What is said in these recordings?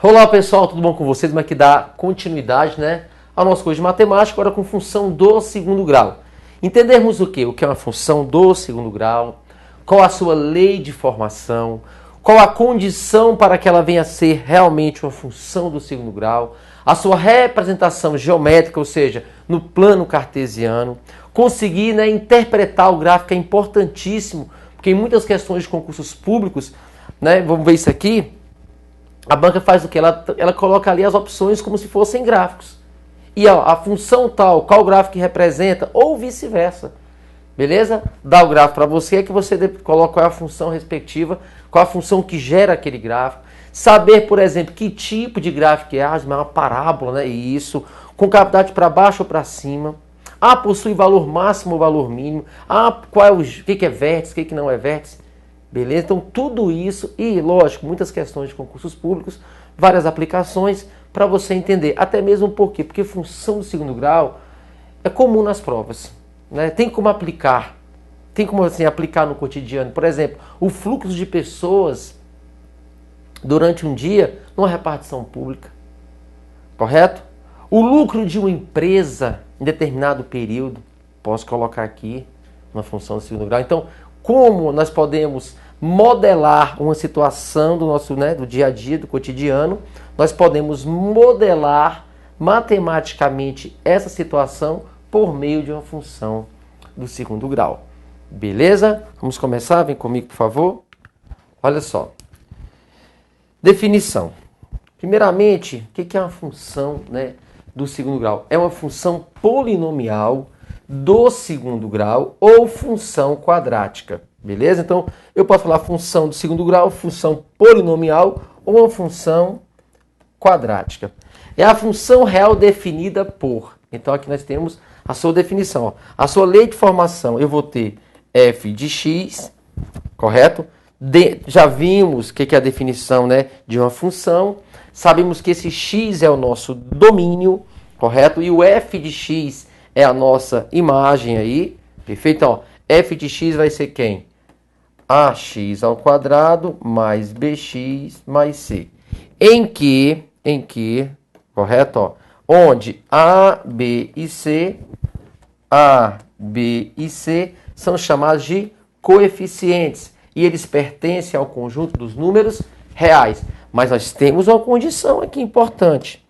Olá pessoal, tudo bom com vocês? Mas que dá continuidade, né, ao nosso curso de matemática, agora com função do segundo grau. Entendermos o que? O que é uma função do segundo grau, qual a sua lei de formação, qual a condição para que ela venha a ser realmente uma função do segundo grau, a sua representação geométrica, ou seja, no plano cartesiano, conseguir, né, interpretar o gráfico é importantíssimo, porque em muitas questões de concursos públicos, né, vamos ver isso aqui, a banca faz o que? Ela coloca ali as opções como se fossem gráficos. E ó, a função tal, qual gráfico que representa, ou vice-versa. Beleza? Dá o gráfico para você, é que você coloca qual é a função respectiva, qual a função que gera aquele gráfico. Saber, por exemplo, que tipo de gráfico é uma parábola, né? Isso, com cavidade para baixo ou para cima. Ah, possui valor máximo ou valor mínimo. Ah, qual é o que é vértice, o que não é vértice. Beleza? Então, tudo isso e, lógico, muitas questões de concursos públicos, várias aplicações para você entender. Até mesmo por quê? Porque função do segundo grau é comum nas provas. Né? Tem como aplicar. Tem como assim, aplicar no cotidiano. Por exemplo, o fluxo de pessoas durante um dia numa repartição pública. Correto? O lucro de uma empresa em determinado período. Posso colocar aqui uma função do segundo grau. Então, como nós podemos modelar uma situação do nosso, né, do dia a dia, do cotidiano, nós podemos modelar matematicamente essa situação por meio de uma função do segundo grau. Beleza? Vamos começar? Vem comigo, por favor. Olha só. Definição. Primeiramente, o que é uma função, né, do segundo grau? É uma função polinomial do segundo grau ou função quadrática, beleza? Então, eu posso falar função do segundo grau, função polinomial ou uma função quadrática. É a função real definida por. Então, aqui nós temos a sua definição. Ó. A sua lei de formação, eu vou ter f de x, correto? Já vimos o que é a definição, né, de uma função. Sabemos que esse x é o nosso domínio, correto? E o f de x é a nossa imagem aí, perfeito? Então, f de x vai ser quem? Ax ao quadrado mais bx mais c. Em que, correto? Ó, onde A, B e C são chamados de coeficientes e eles pertencem ao conjunto dos números reais. Mas nós temos uma condição aqui importante,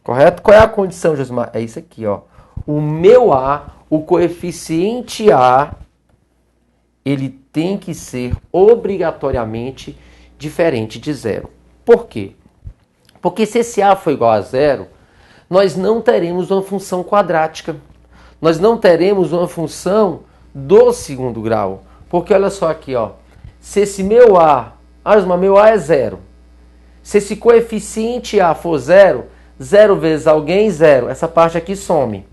correto? Qual é a condição, Josmar? É isso aqui, ó. O meu A, o coeficiente A, ele tem que ser obrigatoriamente diferente de zero. Por quê? Porque se esse A for igual a zero, nós não teremos uma função quadrática. Nós não teremos uma função do segundo grau. Porque olha só aqui, ó. Se esse meu A é zero. Se esse coeficiente A for zero, 0 vezes alguém, 0. Essa parte aqui some.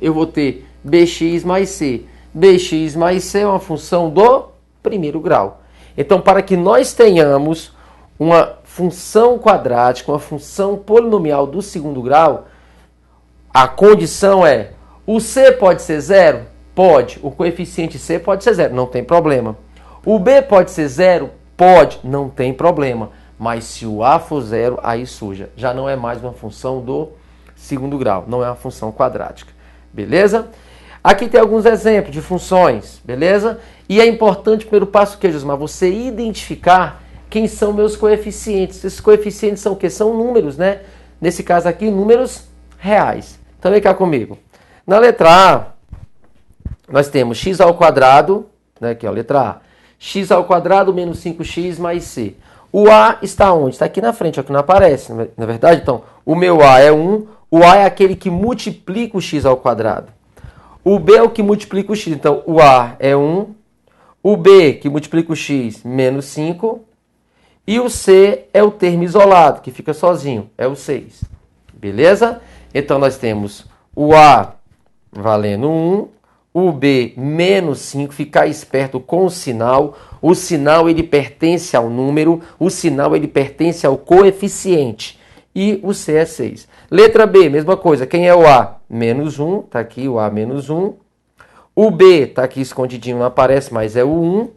Eu vou ter bx mais c. Bx mais c é uma função do primeiro grau. Então, para que nós tenhamos uma função quadrática, uma função polinomial do segundo grau, a condição é, o c pode ser 0? Pode. O coeficiente c pode ser 0, não tem problema. O b pode ser 0? Pode, não tem problema. Mas se o a for 0, aí suja. Já não é mais uma função do segundo grau, não é uma função quadrática, beleza? Aqui tem alguns exemplos de funções, beleza? E é importante, primeiro passo, o que, Josmar? Você identificar quem são meus coeficientes. Esses coeficientes são o quê? São números, né? Nesse caso aqui, números reais. Então, vem cá comigo. Na letra A, nós temos x ao quadrado, né? Aqui, ó, letra A. X ao quadrado menos 5x mais c. O A está onde? Está aqui na frente, aqui não aparece, não é verdade? Então, o meu A é 1, o A é aquele que multiplica o x ao quadrado. O B é o que multiplica o x, então o A é 1, o B que multiplica o x, menos 5, e o C é o termo isolado, que fica sozinho, é o 6. Beleza? Então, nós temos o A valendo 1, o B menos 5, ficar esperto com o sinal ele pertence ao número, o sinal ele pertence ao coeficiente, e o C é 6. Letra B, mesma coisa, quem é o A? Menos 1, tá aqui o A menos 1, o B tá aqui escondidinho, não aparece, mas é o 1,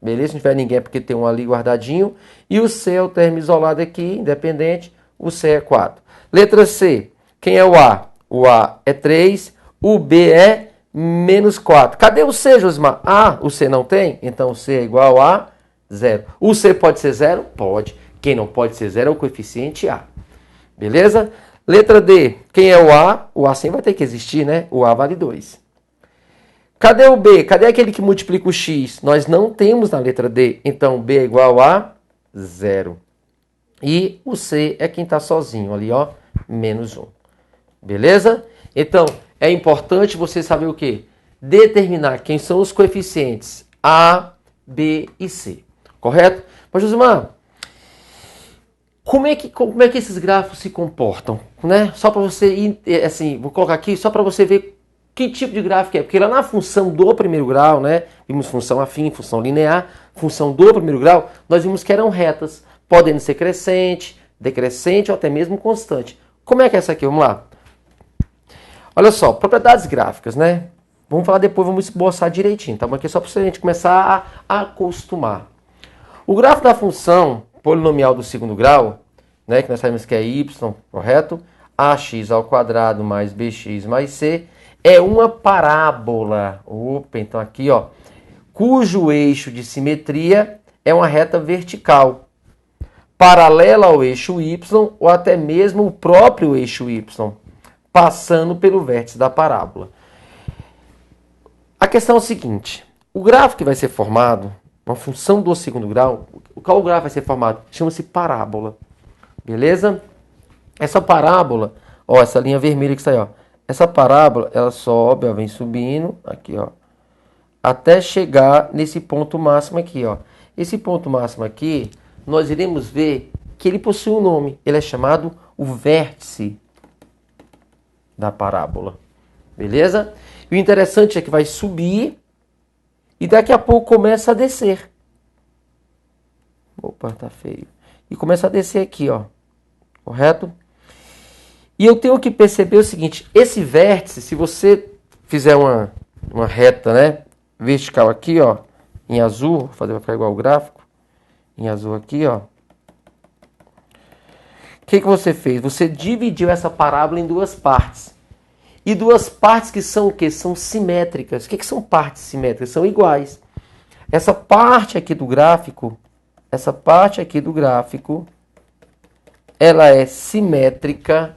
Beleza? Se não tiver ninguém é porque tem um ali guardadinho. E o C é o termo isolado aqui, independente. O C é 4. Letra C. Quem é o A? O A é 3. O B é menos 4. Cadê o C, Josimar? Ah, o C não tem? Então o C é igual a 0. O C pode ser 0? Pode. Quem não pode ser 0 é o coeficiente A. Beleza? Letra D. Quem é o A? O A sempre vai ter que existir, né? O A vale 2. Cadê o B? Cadê aquele que multiplica o X? Nós não temos na letra D. Então B é igual a 0. E o C é quem está sozinho ali, ó. Menos 1. Beleza? Então, é importante você saber o quê? Determinar quem são os coeficientes A, B e C. Correto? Mas, Josimar, como é que esses gráficos se comportam? Né? Só para você ir, assim, vou colocar aqui só para você ver que tipo de gráfico é. Porque lá na função do primeiro grau, né? Vimos função afim, função linear, função do primeiro grau, nós vimos que eram retas, podendo ser crescente, decrescente ou até mesmo constante. Como é que é essa aqui? Vamos lá. Olha só, propriedades gráficas, né? Vamos falar depois, vamos esboçar direitinho, tá? Aqui é só para a gente começar a acostumar. O gráfico da função polinomial do segundo grau, né, que nós sabemos que é y, correto? Ax ao quadrado mais bx mais c, é uma parábola. Opa, então aqui, ó, cujo eixo de simetria é uma reta vertical, paralela ao eixo y ou até mesmo o próprio eixo y, passando pelo vértice da parábola. A questão é o seguinte, o gráfico que vai ser formado, uma função do segundo grau, qual gráfico vai ser formado? Chama-se parábola, beleza? Essa parábola, ó, essa linha vermelha que está aí, ó, essa parábola, ela sobe, ó, vem subindo, aqui, ó, até chegar nesse ponto máximo aqui, ó. Esse ponto máximo aqui, nós iremos ver que ele possui um nome, ele é chamado o vértice da parábola, beleza? E o interessante é que vai subir e daqui a pouco começa a descer. Opa, tá feio. E começa a descer aqui, ó. Correto? E eu tenho que perceber o seguinte, esse vértice, se você fizer uma reta, né, vertical aqui, ó, em azul, vou fazer para ficar igual o gráfico, em azul aqui, ó. O que você fez? Você dividiu essa parábola em duas partes. E duas partes que são o quê? São simétricas. O que são partes simétricas? São iguais. Essa parte aqui do gráfico, ela é simétrica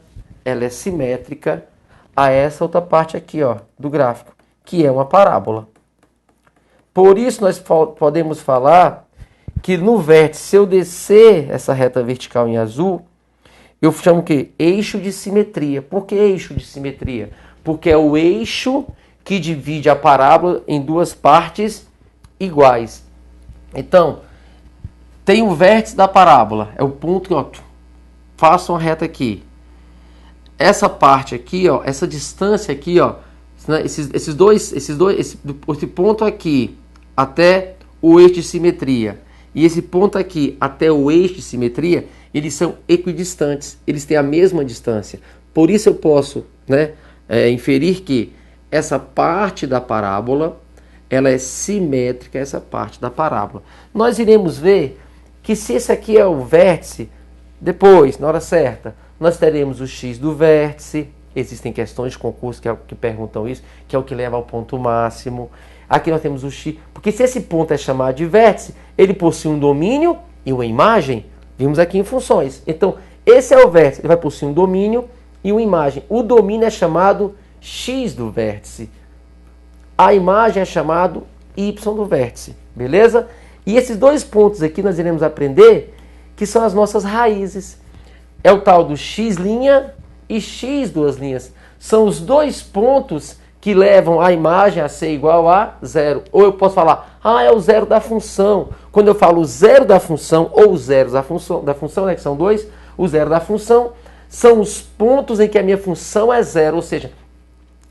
a essa outra parte aqui, ó, do gráfico, que é uma parábola. Por isso nós podemos falar que no vértice, se eu descer essa reta vertical em azul, eu chamo o quê? Eixo de simetria. Por que eixo de simetria? Porque é o eixo que divide a parábola em duas partes iguais. Então, tem o vértice da parábola, é o ponto que, ó, faço uma reta aqui. Essa parte aqui, ó, essa distância aqui, ó, esse ponto aqui até o eixo de simetria e esse ponto aqui até o eixo de simetria, eles são equidistantes, eles têm a mesma distância. Por isso eu posso, né, inferir que essa parte da parábola, ela é simétrica a essa parte da parábola. Nós iremos ver que se esse aqui é o vértice, depois, na hora certa, nós teremos o x do vértice. Existem questões de concurso que perguntam isso, que é o que leva ao ponto máximo. Aqui nós temos o x, porque se esse ponto é chamado de vértice, ele possui um domínio e uma imagem. Vimos aqui em funções. Então, esse é o vértice, ele vai possuir um domínio e uma imagem. O domínio é chamado x do vértice. A imagem é chamado y do vértice. Beleza? E esses dois pontos aqui nós iremos aprender que são as nossas raízes. É o tal do x' e x duas linhas. São os dois pontos que levam a imagem a ser igual a zero. Ou eu posso falar, é o zero da função. Quando eu falo zero da função ou os zeros da função, né, que são dois, o zero da função são os pontos em que a minha função é zero. Ou seja,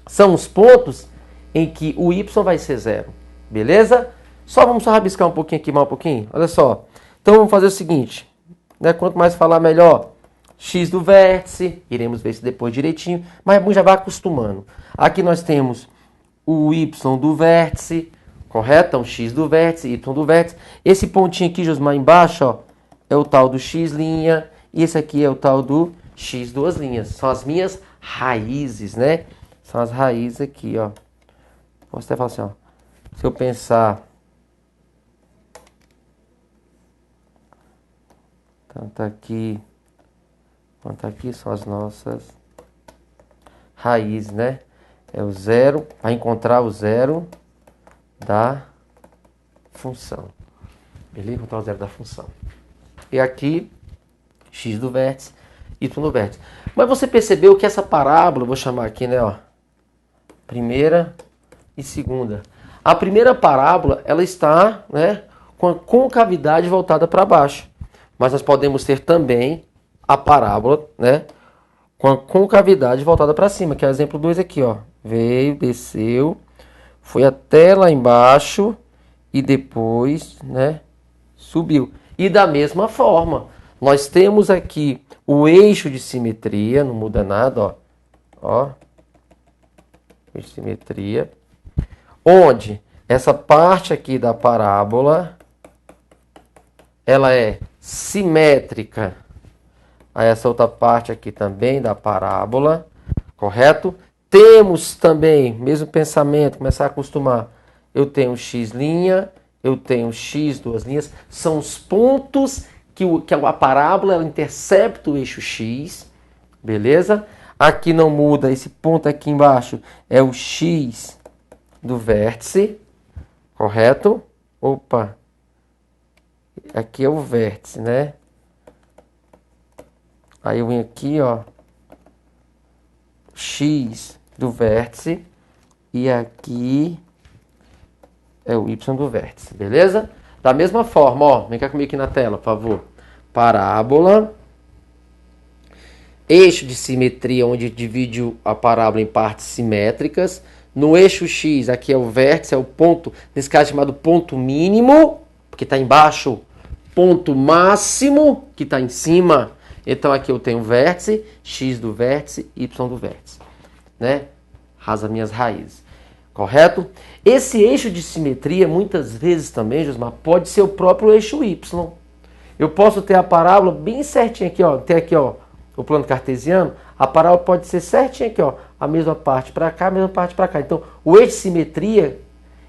são os pontos em que o y vai ser zero. Beleza? Vamos rabiscar um pouquinho aqui, mais um pouquinho. Olha só. Então vamos fazer o seguinte, né? Quanto mais falar, melhor. X do vértice, iremos ver isso depois direitinho, mas já vai acostumando. Aqui nós temos o y do vértice, Correto? Então, x do vértice, y do vértice. Esse pontinho aqui, Josmar, embaixo, ó, é o tal do x', e esse aqui é o tal do x duas linhas. São as minhas raízes, né? São as raízes aqui, ó. Posso até falar assim, ó. Se eu pensar... Tanto aqui quanto aqui são as nossas raízes, né? É o zero, para encontrar o zero da função. Beleza? Encontrar o zero da função. E aqui, x do vértice, y do vértice. Mas você percebeu que essa parábola, vou chamar aqui, né, ó, primeira e segunda. A primeira parábola, ela está, né, com a concavidade voltada para baixo. Mas nós podemos ter também a parábola, né, com a concavidade voltada para cima, que é o exemplo 2 aqui, ó. Veio, desceu, foi até lá embaixo e depois, né, subiu. E da mesma forma, nós temos aqui o eixo de simetria, não muda nada, ó. Ó. Eixo de simetria. Onde essa parte aqui da parábola, ela é simétrica a essa outra parte aqui também da parábola, correto? Temos também, mesmo pensamento, começar a acostumar, eu tenho x', eu tenho x duas linhas, são os pontos que a parábola ela intercepta o eixo x, beleza? Aqui não muda, esse ponto aqui embaixo é o x do vértice, correto? Opa! Aqui é o vértice, né? Aí eu venho aqui, ó, x do vértice e aqui é o y do vértice, beleza? Da mesma forma, ó, vem cá comigo aqui na tela, por favor. Parábola, eixo de simetria, onde divide a parábola em partes simétricas. No eixo x, aqui é o vértice, é o ponto, nesse caso chamado ponto mínimo, porque está embaixo, ponto máximo, que está em cima. Então aqui eu tenho vértice, x do vértice, y do vértice, né? As minhas raízes, correto? Esse eixo de simetria, muitas vezes também, Josmar, pode ser o próprio eixo y. Eu posso ter a parábola bem certinha aqui, ó. Tem aqui, ó, o plano cartesiano. A parábola pode ser certinha aqui, ó. A mesma parte para cá, a mesma parte para cá. Então, o eixo de simetria,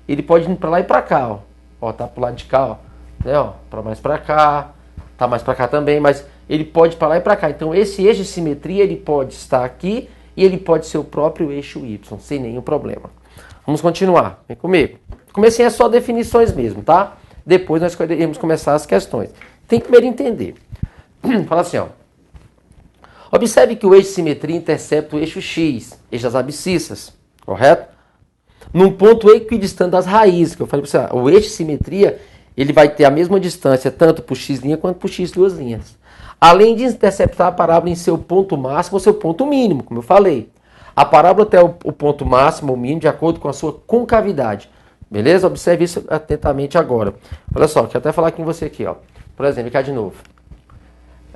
ele pode ir para lá e para cá, ó. Ó, tá pro lado de cá, ó. Né, ó, para mais para cá. Tá mais para cá também, mas ele pode ir para lá e para cá. Então, esse eixo de simetria, ele pode estar aqui e ele pode ser o próprio eixo y, sem nenhum problema. Vamos continuar. Vem comigo. Comecei é só definições mesmo, tá? Depois nós iremos começar as questões. Tem que primeiro entender. Fala assim, ó. Observe que o eixo de simetria intercepta o eixo x, eixo das abscissas, correto? Num ponto equidistante das raízes, que eu falei para você, o eixo de simetria, ele vai ter a mesma distância tanto para o x' quanto para o x duas linhas. Além de interceptar a parábola em seu ponto máximo ou seu ponto mínimo, como eu falei. A parábola tem o ponto máximo ou mínimo de acordo com a sua concavidade. Beleza? Observe isso atentamente agora. Olha só, quero até falar com você aqui, ó. Por exemplo, cá de novo.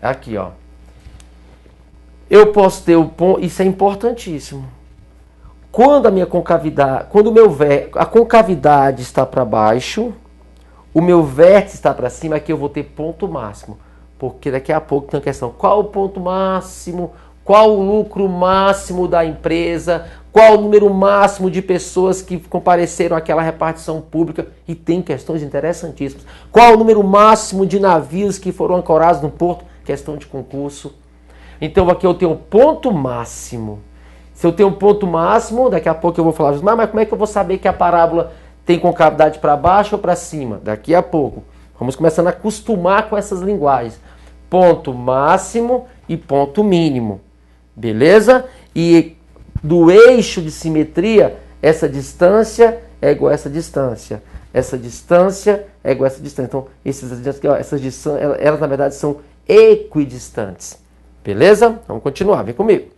Aqui, ó. Eu posso ter o ponto, isso é importantíssimo. Quando a minha concavidade, quando a concavidade está para baixo, o meu vértice está para cima, aqui eu vou ter ponto máximo. Porque daqui a pouco tem a questão, qual o ponto máximo, qual o lucro máximo da empresa, qual o número máximo de pessoas que compareceram àquela repartição pública, e tem questões interessantíssimas. Qual o número máximo de navios que foram ancorados no porto, questão de concurso. Então aqui eu tenho um ponto máximo. Se eu tenho um ponto máximo, daqui a pouco eu vou falar, mas como é que eu vou saber que a parábola tem concavidade para baixo ou para cima? Daqui a pouco. Vamos começando a acostumar com essas linguagens. Ponto máximo e ponto mínimo. Beleza? E do eixo de simetria, essa distância é igual a essa distância. Essa distância é igual a essa distância. Então, essas distâncias, elas na verdade são equidistantes. Beleza? Vamos continuar, vem comigo.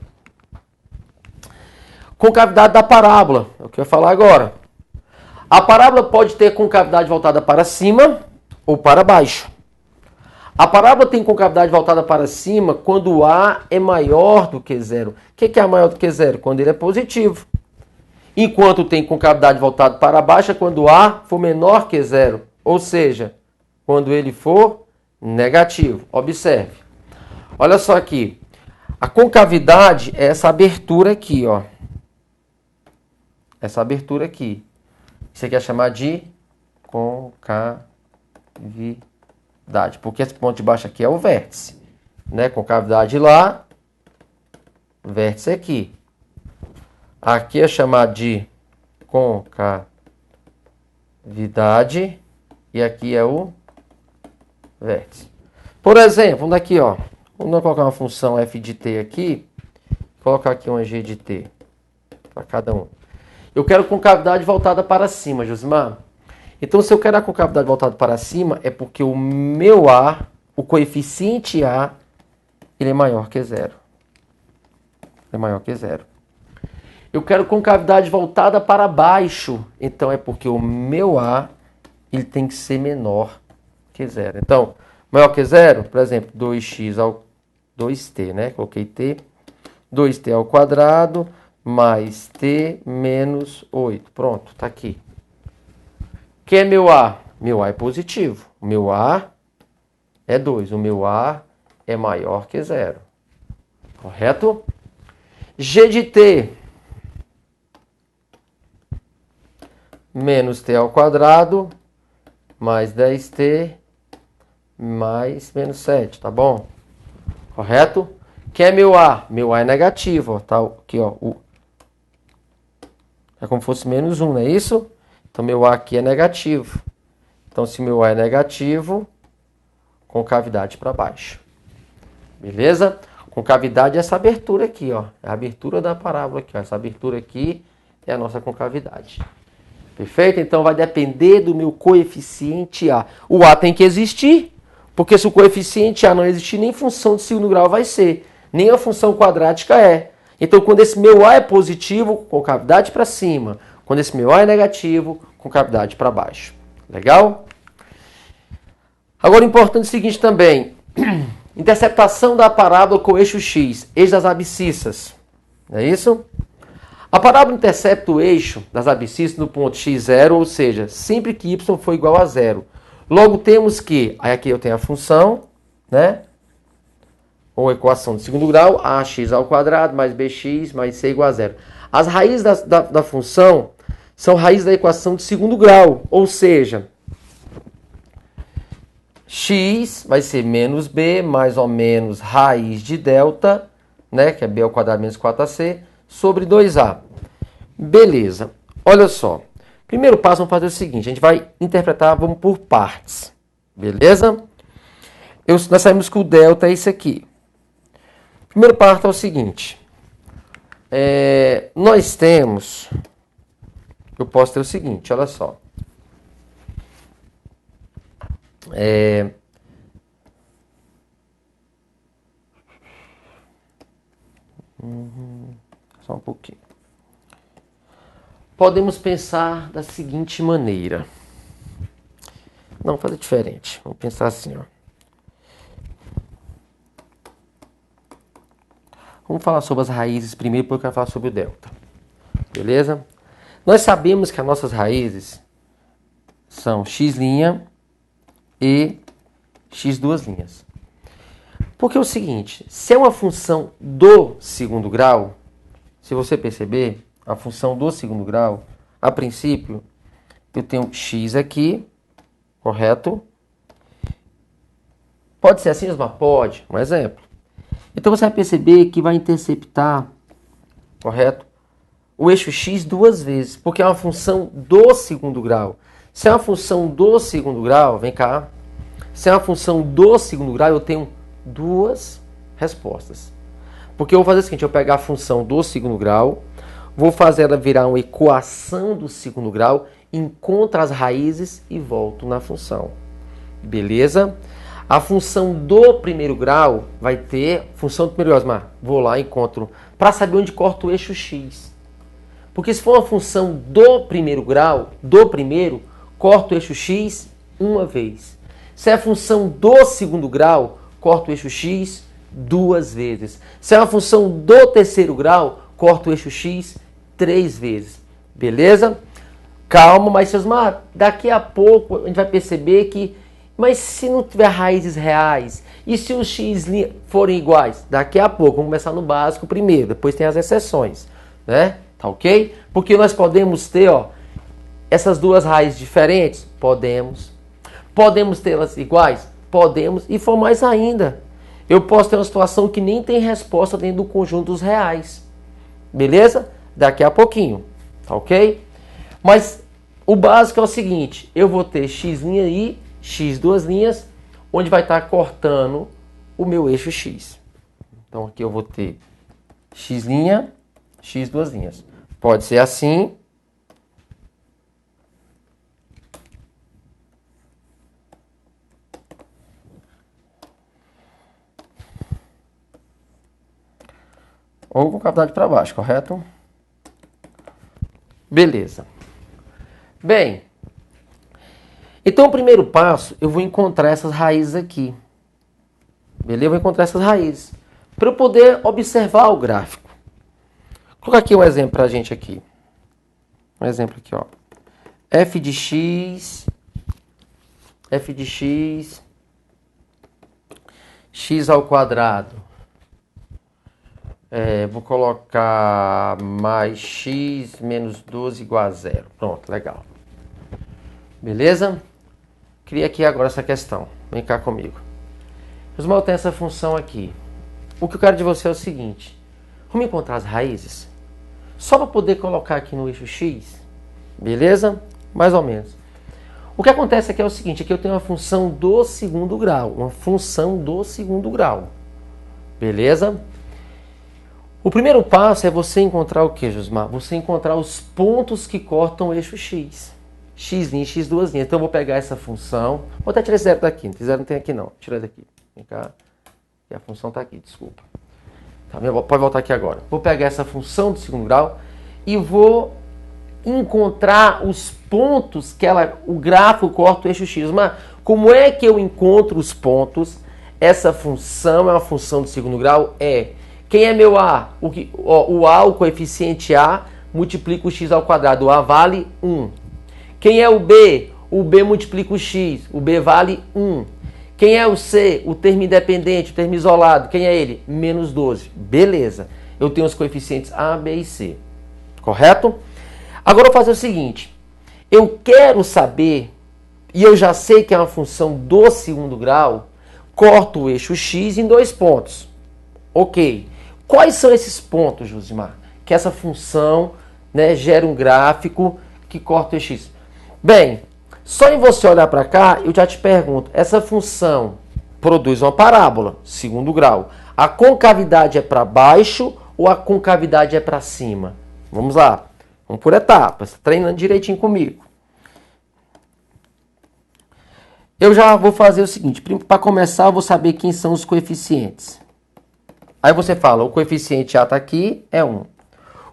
Concavidade da parábola, é o que eu vou falar agora. A parábola pode ter concavidade voltada para cima ou para baixo. A parábola tem concavidade voltada para cima quando A é maior do que zero. O que é maior do que zero? Quando ele é positivo. Enquanto tem concavidade voltada para baixo é quando A for menor que zero. Ou seja, quando ele for negativo. Observe. Olha só aqui. A concavidade é essa abertura aqui, ó. Essa abertura aqui. Isso aqui é chamar de concavidade. Porque esse ponto de baixo aqui é o vértice. Né? Concavidade lá, vértice aqui. Aqui é chamado de concavidade e aqui é o vértice. Por exemplo, vamos daqui, ó. Vamos colocar uma função f de t aqui. Vou colocar aqui uma g de t para cada um. Eu quero concavidade voltada para cima, Josimar. Então, se eu quero a concavidade voltada para cima, é porque o meu A, o coeficiente A, ele é maior que zero. É maior que zero. Eu quero concavidade voltada para baixo. Então, é porque o meu A ele tem que ser menor que zero. Então, maior que zero, por exemplo, 2x ao 2t, né? Coloquei t. 2t ao quadrado mais t menos 8. Pronto, tá aqui. Que é meu A? Meu A é positivo. O meu A é 2. O meu A é maior que zero. Correto? G de t menos t ao quadrado mais 10t mais menos 7, tá bom? Correto? Que é meu A? Meu A é negativo, ó, tá aqui, ó. É como se fosse menos 1, não é isso? Então, meu A aqui é negativo. Então, se meu A é negativo, concavidade para baixo. Beleza? Concavidade é essa abertura aqui, ó. É a abertura da parábola aqui, ó. Essa abertura aqui é a nossa concavidade. Perfeito? Então, vai depender do meu coeficiente A. O A tem que existir, porque se o coeficiente A não existir, nem função de segundo grau vai ser. Nem a função quadrática é. Então, quando esse meu A é positivo, concavidade para cima. Quando esse meu A é negativo, concavidade para baixo. Legal? Agora, importante é o seguinte também. Interceptação da parábola com eixo x, eixo das abscissas. Não é isso? A parábola intercepta o eixo das abscissas no ponto x0, ou seja, sempre que y for igual a zero. Logo, temos que, aí aqui eu tenho a função, né? Ou equação de segundo grau, ax ao quadrado mais bx mais c igual a zero. As raízes da função são raízes da equação de segundo grau, ou seja, x vai ser menos b mais ou menos raiz de delta, né, que é b ao quadrado menos 4ac, sobre 2a. Beleza. Olha só. Primeiro passo, vamos fazer o seguinte, a gente vai interpretar, vamos por partes. Beleza? Nós sabemos que o delta é isso aqui. Primeiro passo é o seguinte. Nós temos... Eu posso ter o seguinte, olha só. Só um pouquinho. Podemos pensar da seguinte maneira. Não, fazer diferente. Vamos pensar assim, ó. Vamos falar sobre as raízes primeiro, depois eu quero falar sobre o delta. Beleza? Nós sabemos que as nossas raízes são x' e x duas linhas. Porque é o seguinte, se é uma função do segundo grau, se você perceber, a função do segundo grau, a princípio, eu tenho x aqui, correto? Pode ser assim, mas pode. Um exemplo. Então, você vai perceber que vai interceptar, correto? O eixo x duas vezes, porque é uma função do segundo grau. Se é uma função do segundo grau, vem cá. Se é uma função do segundo grau, eu tenho duas respostas. Porque eu vou fazer o seguinte, eu vou pegar a função do segundo grau, vou fazer ela virar uma equação do segundo grau, encontro as raízes e volto na função. Beleza? A função do primeiro grau vai ter... Função do primeiro grau, mas vou lá e encontro... Para saber onde corta o eixo x. Porque se for uma função do primeiro grau, corta o eixo x uma vez. Se é a função do segundo grau, corta o eixo x duas vezes. Se é uma função do terceiro grau, corta o eixo x três vezes. Beleza? Calma, mas seus mar, daqui a pouco a gente vai perceber que, mas se não tiver raízes reais, e se os x forem iguais? Daqui a pouco, vamos começar no básico primeiro, depois tem as exceções, né? Tá ok? Porque nós podemos ter, ó, essas duas raízes diferentes? Podemos. Podemos tê-las iguais? Podemos. E for mais ainda, eu posso ter uma situação que nem tem resposta dentro do conjunto dos reais. Beleza? Daqui a pouquinho, tá ok? Mas o básico é o seguinte, eu vou ter x' e x duas linhas, onde vai estar cortando o meu eixo x. Então aqui eu vou ter x', x duas linhas. Pode ser assim. Ou com cavidade para baixo, correto? Beleza. Bem, então o primeiro passo, eu vou encontrar essas raízes aqui. Beleza? Eu vou encontrar essas raízes. Para eu poder observar o gráfico. Vou colocar aqui um exemplo para a gente aqui. Um exemplo aqui, ó. f de x, x ao quadrado. Vou colocar mais x menos 12 igual a zero. Pronto, legal. Beleza? Cria aqui agora essa questão. Vem cá comigo. Osmar, tem essa função aqui. O que eu quero de você é o seguinte. Vamos encontrar as raízes? Só para poder colocar aqui no eixo x. Beleza? Mais ou menos. O que acontece aqui é o seguinte. Aqui eu tenho uma função do segundo grau. Uma função do segundo grau. Beleza? O primeiro passo é você encontrar o que, Josmar? Você encontrar os pontos que cortam o eixo x. X', x duas linhas. Então eu vou pegar essa função. Vou até tirar esse zero daqui. Zero não tem aqui não. Tira daqui. Vem cá. E a função está aqui, desculpa. Tá, pode voltar aqui agora. Vou pegar essa função do segundo grau e vou encontrar os pontos que o gráfico corta o eixo x. Mas como é que eu encontro os pontos? Essa função é uma função do segundo grau? Quem é meu A? O A, o coeficiente A, multiplica o x ao quadrado. O A vale 1. Quem é o B? O B multiplica o x. O B vale 1. Quem é o C? O termo independente, o termo isolado. Quem é ele? Menos 12. Beleza. Eu tenho os coeficientes A, B e C. Correto? Agora eu vou fazer o seguinte. Eu quero saber, e eu já sei que é uma função do segundo grau, corto o eixo x em dois pontos. Ok. Quais são esses pontos, Josimar? Que essa função, né, gera um gráfico que corta o eixo x. Bem, só em você olhar para cá, eu já te pergunto, essa função produz uma parábola, segundo grau. A concavidade é para baixo ou a concavidade é para cima? Vamos lá, vamos por etapas, treinando direitinho comigo. Eu já vou fazer o seguinte, para começar eu vou saber quem são os coeficientes. Aí você fala, o coeficiente A está aqui, é 1.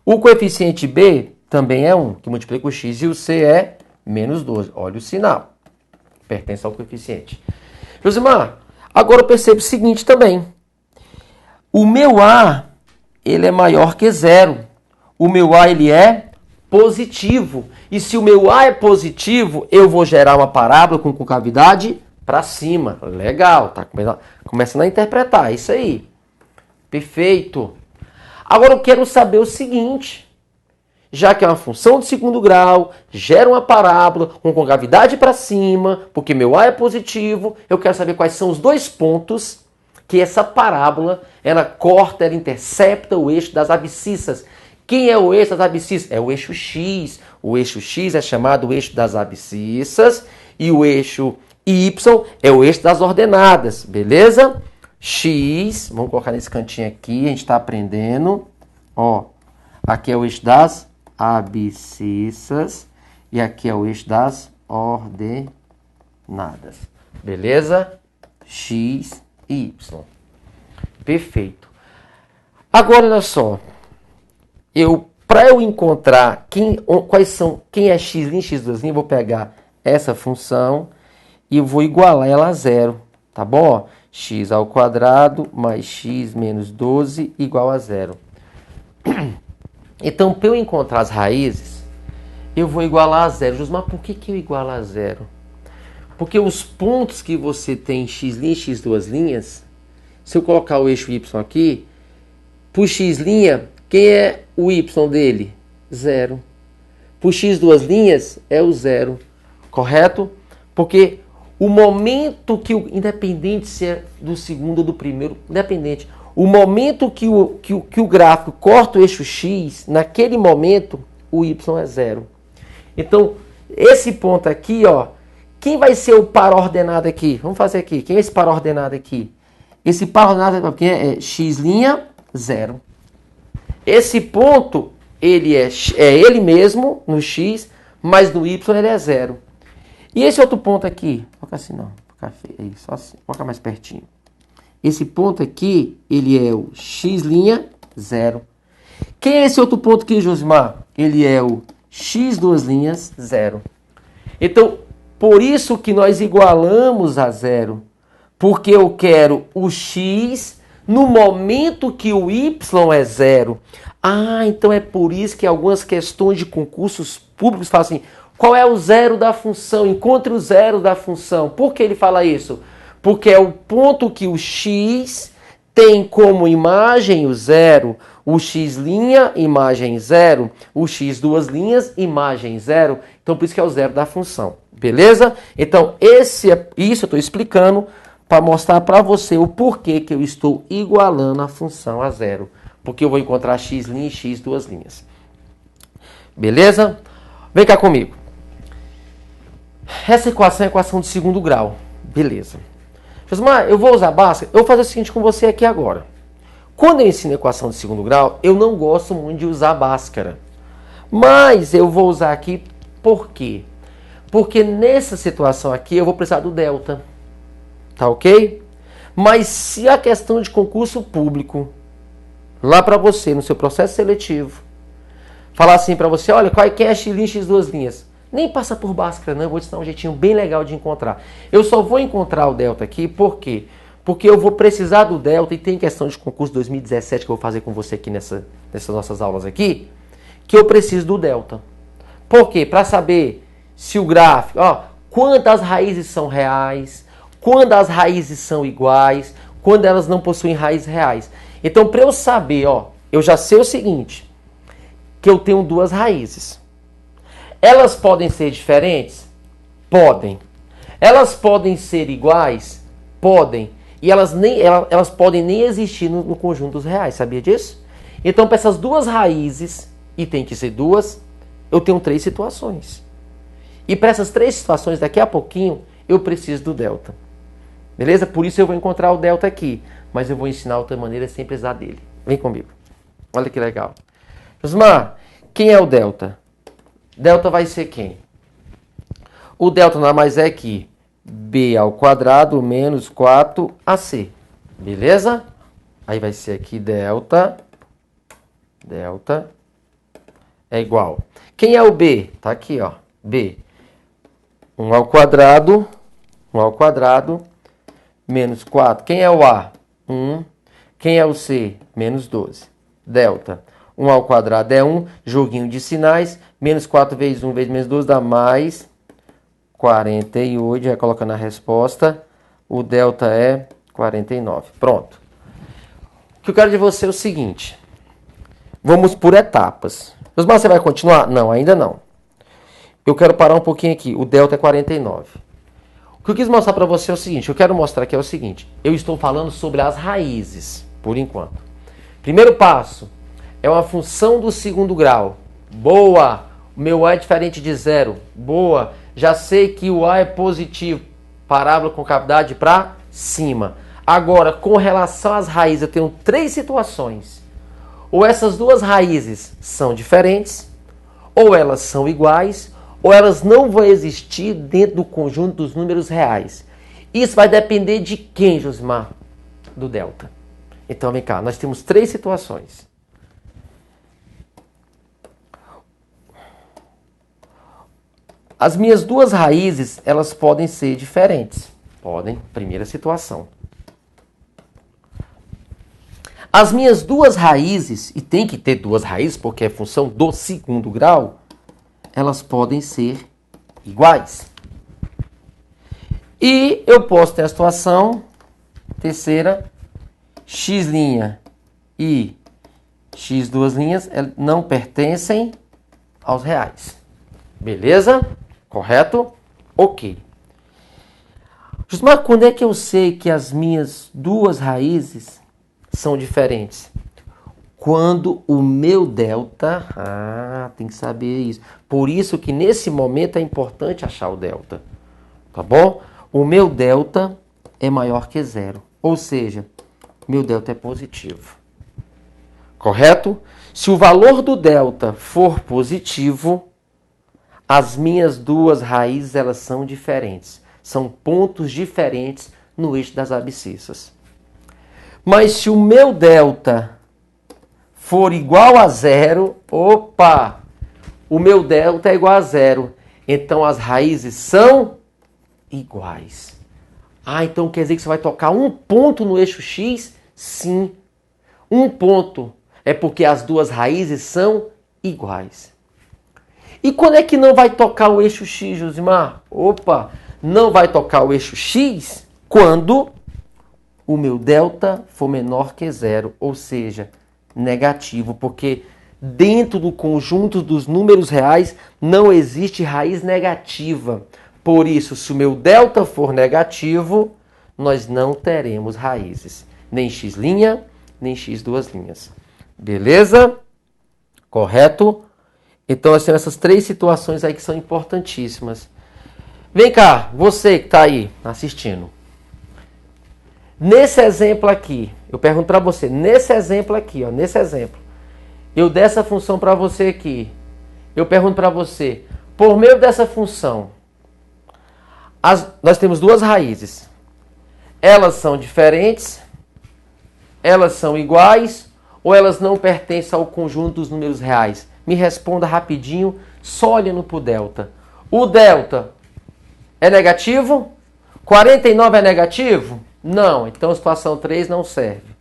O coeficiente B também é 1, que multiplica o x, e o C é menos 12. Olha o sinal. Pertence ao coeficiente. Josimar, agora eu percebo o seguinte também. O meu A, ele é maior que 0. O meu A, ele é positivo. E se o meu A é positivo, eu vou gerar uma parábola com concavidade para cima. Legal, tá começando a interpretar, é isso aí. Perfeito. Agora eu quero saber o seguinte. Já que é uma função de segundo grau, gera uma parábola com concavidade para cima, porque meu A é positivo, eu quero saber quais são os dois pontos que essa parábola, ela corta, ela intercepta o eixo das abscissas. Quem é o eixo das abscissas? É o eixo x. O eixo x é chamado eixo das abscissas e o eixo y é o eixo das ordenadas, beleza? X, vamos colocar nesse cantinho aqui, a gente está aprendendo. Ó, aqui é o eixo das abscissas e aqui é o eixo das ordenadas. Beleza? X e Y. Perfeito. Agora, olha só. Para eu encontrar quem é x' e x2', eu vou pegar essa função e vou igualar ela a zero. Tá bom? X ao quadrado mais x menos 12 igual a zero. Então, para eu encontrar as raízes, eu vou igualar a zero. Mas por que eu igualo a zero? Porque os pontos que você tem em x' e x duas linhas, se eu colocar o eixo y aqui, por x', quem é o y dele? Zero. Por x duas linhas é o zero. Correto? Porque o momento que independente se é do segundo ou do primeiro, independente, o momento que o gráfico corta o eixo x, naquele momento, o y é zero. Então, esse ponto aqui, ó, quem vai ser o par ordenado aqui? Vamos fazer aqui. Quem é esse par ordenado aqui? Esse par ordenado aqui é x', zero. Esse ponto, ele é ele mesmo, no x, mas no y ele é zero. E esse outro ponto aqui? Coloca assim não, coloca feio, só assim, coloca mais pertinho. Esse ponto aqui, ele é o x', zero. Quem é esse outro ponto aqui, Josimar? Ele é o x duas linhas, zero. Então, por isso que nós igualamos a zero. Porque eu quero o x no momento que o y é zero. Ah, então é por isso que algumas questões de concursos públicos falam assim, qual é o zero da função? Encontre o zero da função. Por que ele fala isso? Porque é o ponto que o x tem como imagem o zero, o x', imagem zero, o x duas linhas, imagem zero. Então, por isso que é o zero da função. Beleza? Então, isso eu estou explicando para mostrar para você o porquê que eu estou igualando a função a zero. Porque eu vou encontrar x' e x duas linhas. Beleza? Vem cá comigo. Essa equação é a equação de segundo grau. Beleza. Josimar, eu vou usar Bhaskara? Eu vou fazer o seguinte com você aqui agora. Quando eu ensino equação de segundo grau, eu não gosto muito de usar Bhaskara. Mas eu vou usar aqui por quê? Porque nessa situação aqui eu vou precisar do delta. Tá ok? Mas se a questão de concurso público, lá para você, no seu processo seletivo, falar assim para você, olha, quem é x', x duas linhas? Nem passa por Bhaskara, não. Eu vou te ensinar um jeitinho bem legal de encontrar. Eu só vou encontrar o delta aqui, por quê? Porque eu vou precisar do delta, e tem questão de concurso 2017 que eu vou fazer com você aqui nessas nossas aulas aqui, que eu preciso do delta. Por quê? Para saber se o gráfico, quantas raízes são reais, quando as raízes são iguais, quando elas não possuem raízes reais. Então, para eu saber, eu já sei o seguinte, que eu tenho duas raízes. Elas podem ser diferentes? Podem. Elas podem ser iguais? Podem. E elas podem nem existir no conjunto dos reais, sabia disso? Então, para essas duas raízes, e tem que ser duas, eu tenho três situações. E para essas três situações, daqui a pouquinho, eu preciso do delta. Beleza? Por isso eu vou encontrar o delta aqui. Mas eu vou ensinar outra maneira sem precisar dele. Vem comigo. Olha que legal. Josimar, quem é o delta? Delta vai ser quem? O delta nada mais é que b ao quadrado menos 4ac. Beleza? Aí vai ser aqui delta é igual. Quem é o b? Tá aqui, ó. b. 1 ao quadrado menos 4. Quem é o a? 1. Quem é o c? Menos 12. Delta. 1 ao quadrado é 1. Joguinho de sinais. Menos 4 vezes 1 vezes menos 12 dá mais 48. Já colocando a resposta. O delta é 49. Pronto. O que eu quero de você é o seguinte. Vamos por etapas. Mas você vai continuar? Não, ainda não. Eu quero parar um pouquinho aqui. O delta é 49. O que eu quis mostrar para você é o seguinte. Eu quero mostrar aqui é o seguinte. Eu estou falando sobre as raízes, por enquanto. Primeiro passo. É uma função do segundo grau. Boa! O meu A é diferente de zero. Boa! Já sei que o A é positivo. Parábola com cavidade para cima. Agora, com relação às raízes, eu tenho três situações. Ou essas duas raízes são diferentes, ou elas são iguais, ou elas não vão existir dentro do conjunto dos números reais. Isso vai depender de quem, Josimar? Do delta. Então, vem cá, nós temos três situações. As minhas duas raízes, elas podem ser diferentes. Podem, primeira situação. As minhas duas raízes, e tem que ter duas raízes, porque é função do segundo grau, elas podem ser iguais. E eu posso ter a situação, terceira, x' e x duas linhas não pertencem aos reais. Beleza? Correto? Ok. Mas quando é que eu sei que as minhas duas raízes são diferentes? Quando o meu delta... tem que saber isso. Por isso que nesse momento é importante achar o delta. Tá bom? O meu delta é maior que zero. Ou seja, meu delta é positivo. Correto? Se o valor do delta for positivo, as minhas duas raízes elas são diferentes. São pontos diferentes no eixo das abscissas. Mas se o meu delta for igual a zero, opa! O meu delta é igual a zero. Então as raízes são iguais. Então quer dizer que você vai tocar um ponto no eixo X? Sim. Um ponto. É porque as duas raízes são iguais. E quando é que não vai tocar o eixo X, Josimar? Opa! Não vai tocar o eixo X quando o meu delta for menor que zero, ou seja, negativo, porque dentro do conjunto dos números reais não existe raiz negativa. Por isso, se o meu delta for negativo, nós não teremos raízes, nem x', nem x duas linhas. Beleza? Correto? Então, assim, essas três situações aí que são importantíssimas. Vem cá, você que está aí assistindo. Nesse exemplo aqui, eu pergunto para você, nesse exemplo aqui, ó, nesse exemplo, eu der essa função para você aqui, eu pergunto para você, por meio dessa função, nós temos duas raízes. Elas são diferentes, elas são iguais ou elas não pertencem ao conjunto dos números reais? Me responda rapidinho, só olhando para o delta. O delta é negativo? 49 é negativo? Não, então a situação 3 não serve.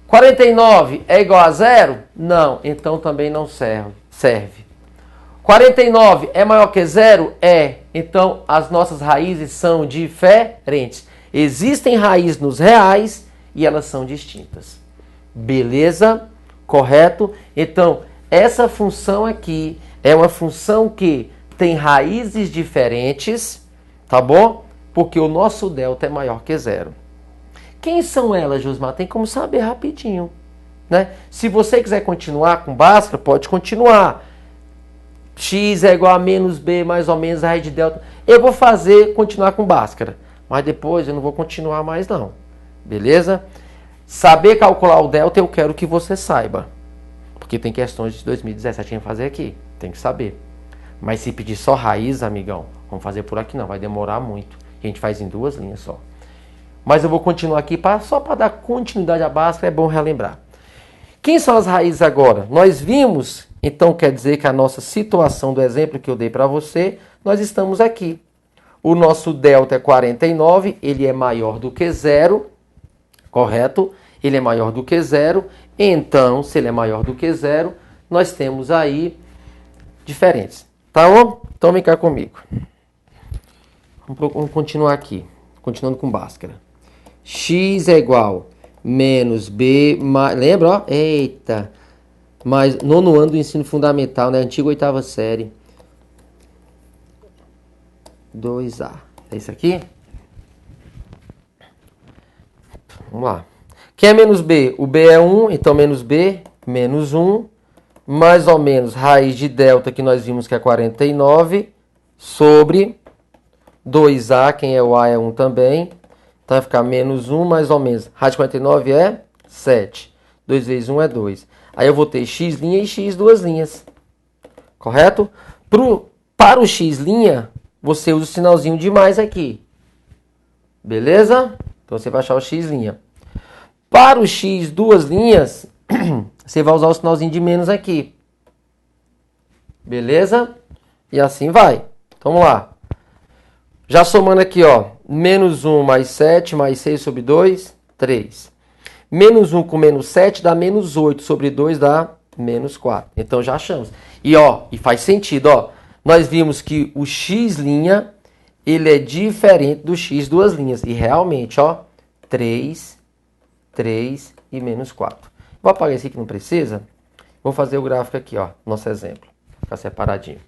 49 é igual a zero? Não, então também não serve. 49 é maior que zero? É, então as nossas raízes são diferentes. Existem raízes nos reais e elas são distintas. Beleza? Correto? Então, essa função aqui é uma função que tem raízes diferentes, tá bom? Porque o nosso delta é maior que zero. Quem são elas, Josmar? Tem como saber rapidinho, né? Se você quiser continuar com Bhaskara, pode continuar. X é igual a menos B, mais ou menos, a raiz de delta. Eu vou continuar com Bhaskara, mas depois eu não vou continuar mais não. Beleza? Saber calcular o delta eu quero que você saiba. Porque tem questões de 2017 que a gente vai fazer aqui. Tem que saber. Mas se pedir só raiz, amigão, vamos fazer por aqui não, vai demorar muito. A gente faz em duas linhas só. Mas eu vou continuar aqui só para dar continuidade à Bhaskara, é bom relembrar. Quem são as raízes agora? Nós vimos, então quer dizer que a nossa situação do exemplo que eu dei para você, nós estamos aqui. O nosso delta é 49, ele é maior do que zero, correto? Ele é maior do que zero, então, se ele é maior do que zero, nós temos aí diferentes. Tá bom? Então vem cá comigo. Vamos continuar aqui, continuando com Bhaskara. X é igual menos B, mais, lembra? Ó? Eita! Mas nono ano do ensino fundamental, né? Antiga oitava série. 2A. É isso aqui? Vamos lá. Quem é menos B? O B é 1, então menos B, menos 1. Mais ou menos raiz de delta, que nós vimos que é 49, sobre 2A, quem é o A é 1 também. Então vai ficar menos 1, mais ou menos. Raiz de 49 é 7. 2 vezes 1 é 2. Aí eu vou ter x' e x duas linhas. Correto? Para o x', você usa o sinalzinho de mais aqui. Beleza? Então você vai achar o x'. Para o x duas linhas, você vai usar o sinalzinho de menos aqui. Beleza? E assim vai. Então, vamos lá. Já somando aqui, ó. Menos 1 mais 7 mais 6 sobre 2, 3. Menos 1 com menos 7 dá menos 8 sobre 2 dá menos 4. Então, já achamos. E faz sentido, ó. Nós vimos que o x', ele é diferente do x duas linhas. E realmente, ó, 3 e menos 4. Vou apagar esse aqui que não precisa. Vou fazer o gráfico aqui, ó, nosso exemplo. Ficar separadinho.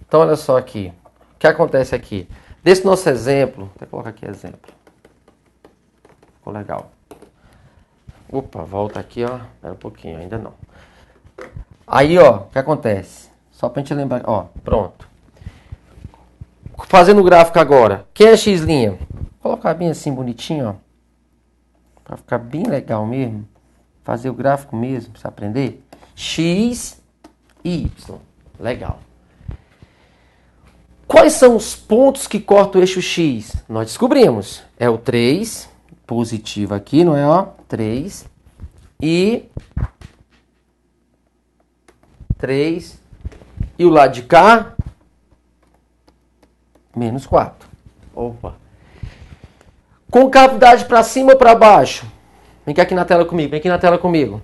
Então, olha só aqui. O que acontece aqui? Desse nosso exemplo, vou colocar aqui exemplo. Ficou legal. Opa, volta aqui, ó. Espera um pouquinho, ainda não. Aí, ó, o que acontece? Só pra gente lembrar, ó, pronto. Fazendo o gráfico agora. Quem é x'? Vou colocar bem assim, bonitinho, ó. Pra ficar bem legal mesmo. Fazer o gráfico mesmo, pra você aprender. X e Y. Legal. Quais são os pontos que cortam o eixo X? Nós descobrimos. É o 3, positivo aqui, não é? Ó, 3 e 3 e o lado de cá menos 4. Opa. Concavidade para cima ou para baixo? Vem aqui na tela comigo, vem aqui na tela comigo.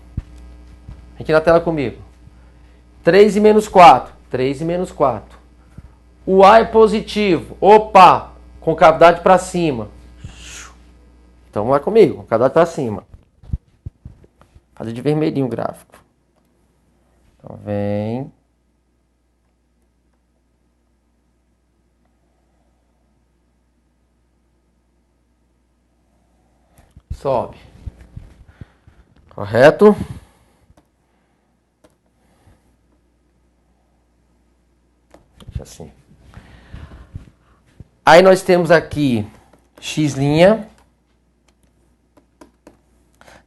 Vem aqui na tela comigo. 3 e menos 4. 3 e menos 4. O A é positivo. Opa! Concavidade para cima. Então vamos lá comigo. Concavidade para cima. Fazer de vermelhinho o gráfico. Então vem. Sobe. Correto? Deixa assim. Aí nós temos aqui x'.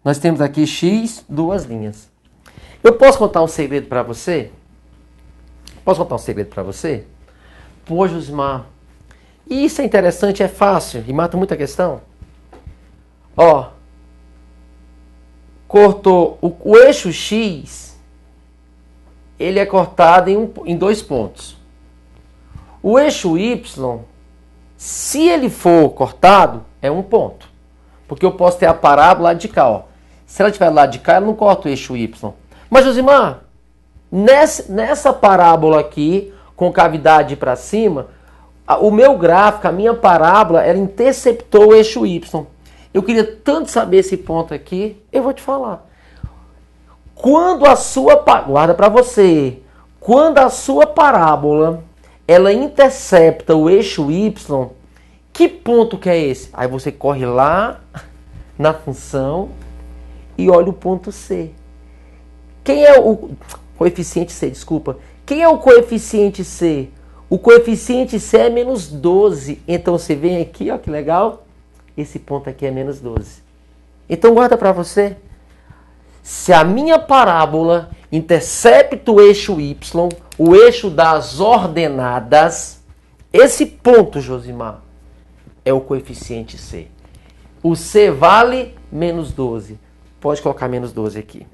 Nós temos aqui x, duas linhas. Eu posso contar um segredo para você? Posso contar um segredo para você? Pô, Josimar, isso é interessante, é fácil e mata muita questão. Ó, cortou o eixo X, ele é cortado em dois pontos. O eixo Y, se ele for cortado, é um ponto. Porque eu posso ter a parábola lá de cá, ó. Se ela estiver lá de cá, ela não corta o eixo Y. Mas, Josimar, nessa parábola aqui, com cavidade para cima, o meu gráfico, a minha parábola, ela interceptou o eixo Y. Eu queria tanto saber esse ponto aqui, eu vou te falar. Quando a sua... Guarda para você. Quando a sua parábola, ela intercepta o eixo Y, que ponto que é esse? Aí você corre lá na função e olha o ponto C. Quem é o coeficiente C? Desculpa. Quem é o coeficiente C? O coeficiente C é menos 12. Então você vem aqui, ó, que legal. Esse ponto aqui é menos 12. Então guarda para você. Se a minha parábola intercepta o eixo Y, o eixo das ordenadas, esse ponto, Josimar, é o coeficiente C. O C vale menos 12. Pode colocar menos 12 aqui.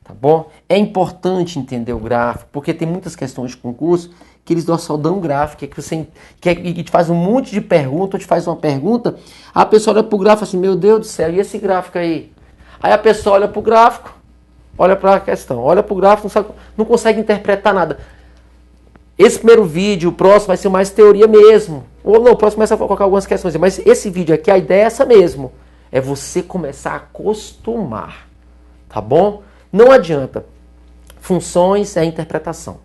Tá bom? É importante entender o gráfico, porque tem muitas questões de concurso que eles só dão gráfico, que você que te faz um monte de pergunta, te faz uma pergunta, a pessoa olha pro gráfico assim, meu Deus do céu, e esse gráfico aí? Aí a pessoa olha pro gráfico, olha para a questão, olha pro gráfico, não consegue interpretar nada. Esse primeiro vídeo, o próximo vai ser mais teoria mesmo. Ou não, o próximo começa a colocar algumas questões, mas esse vídeo aqui, a ideia é essa mesmo. É você começar a acostumar, tá bom? Não adianta. Funções é interpretação.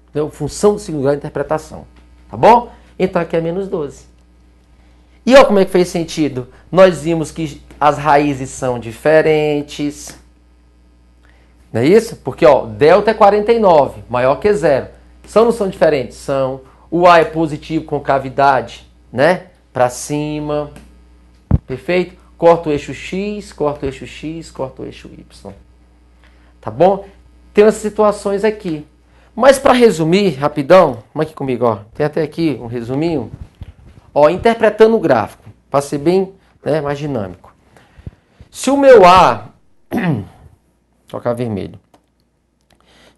Entendeu? Função do segundo grau é interpretação. Tá bom? Então aqui é menos 12. E olha como é que fez sentido. Nós vimos que as raízes são diferentes. Não é isso? Porque ó, delta é 49, maior que zero. São ou não são diferentes? São. O A é positivo com cavidade, né? Para cima. Perfeito? Corta o eixo X, corta o eixo X, corta o eixo Y. Tá bom? Tem umas situações aqui. Mas para resumir, rapidão, vamos aqui comigo, ó. Tem até aqui um resuminho. Ó, interpretando o gráfico, para ser bem, né, mais dinâmico. Se o meu A... Vou colocar vermelho.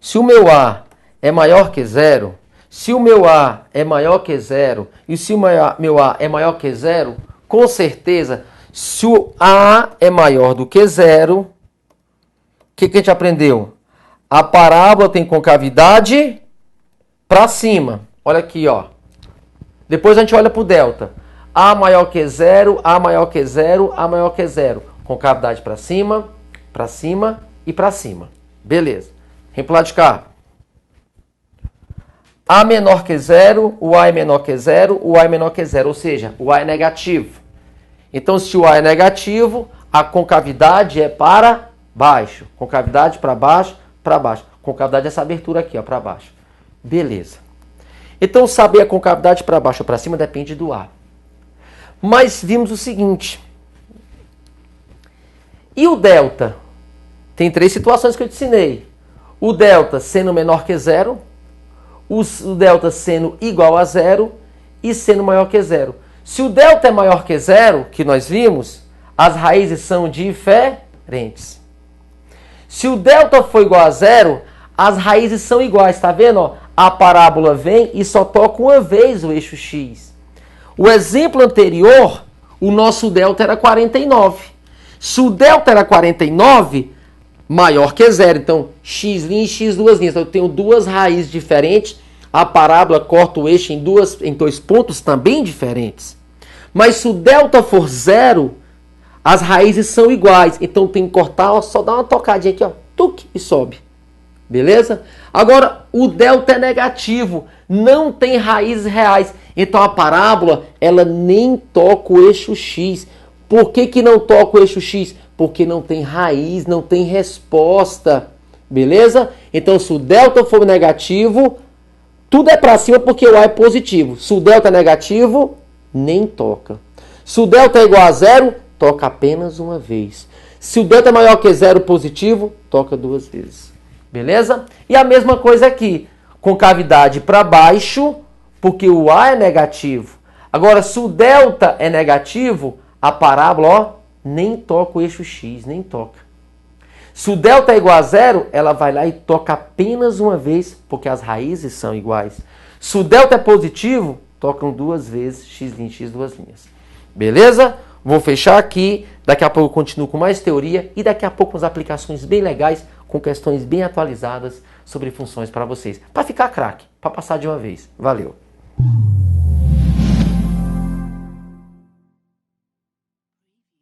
Se o meu A é maior que zero, se o meu A é maior que zero, e se o meu A é maior que zero, com certeza, se o A é maior do que zero, o que a gente aprendeu? A parábola tem concavidade para cima. Olha aqui, ó. Depois a gente olha para o delta. A maior que zero, A maior que zero, A maior que zero. Concavidade para cima e para cima. Beleza. Vem para o lado de cá. A menor que zero, o A é menor que zero, o A é menor que zero. Ou seja, o A é negativo. Então, se o A é negativo, a concavidade é para baixo. Concavidade para baixo, para baixo. Concavidade é essa abertura aqui, ó, para baixo. Beleza. Então, saber a concavidade para baixo ou para cima depende do A. Mas vimos o seguinte. E o delta? Tem 3 situações que eu te ensinei. O delta sendo menor que zero, o delta sendo igual a zero e sendo maior que zero. Se o delta é maior que zero, que nós vimos, as raízes são diferentes. Se o delta for igual a zero, as raízes são iguais, tá vendo? Ó? A parábola vem e só toca uma vez o eixo x. O exemplo anterior, o nosso delta era 49. Se o delta era 49, maior que zero. Então, x' e x duas linhas. Então, eu tenho duas raízes diferentes. A parábola corta o eixo em dois pontos também diferentes. Mas se o delta for zero, as raízes são iguais. Então, tem que cortar, ó, só dá uma tocadinha aqui, ó, tuc, e sobe. Beleza? Agora, o delta é negativo. Não tem raízes reais. Então, a parábola, ela nem toca o eixo x. Por que não toca o eixo x? Porque não tem raiz, não tem resposta. Beleza? Então, se o delta for negativo, tudo é para cima porque o A é positivo. Se o delta é negativo, nem toca. Se o delta é igual a zero, toca apenas uma vez. Se o delta é maior que zero positivo, toca 2 vezes. Beleza? E a mesma coisa aqui. Concavidade para baixo, porque o A é negativo. Agora, se o delta é negativo, a parábola, ó, nem toca o eixo x, nem toca. Se o delta é igual a zero, ela vai lá e toca apenas uma vez, porque as raízes são iguais. Se o delta é positivo, tocam 2 vezes x' e x duas linhas. Beleza? Vou fechar aqui, daqui a pouco eu continuo com mais teoria e daqui a pouco umas aplicações bem legais, com questões bem atualizadas sobre funções para vocês. Para ficar craque, para passar de uma vez. Valeu!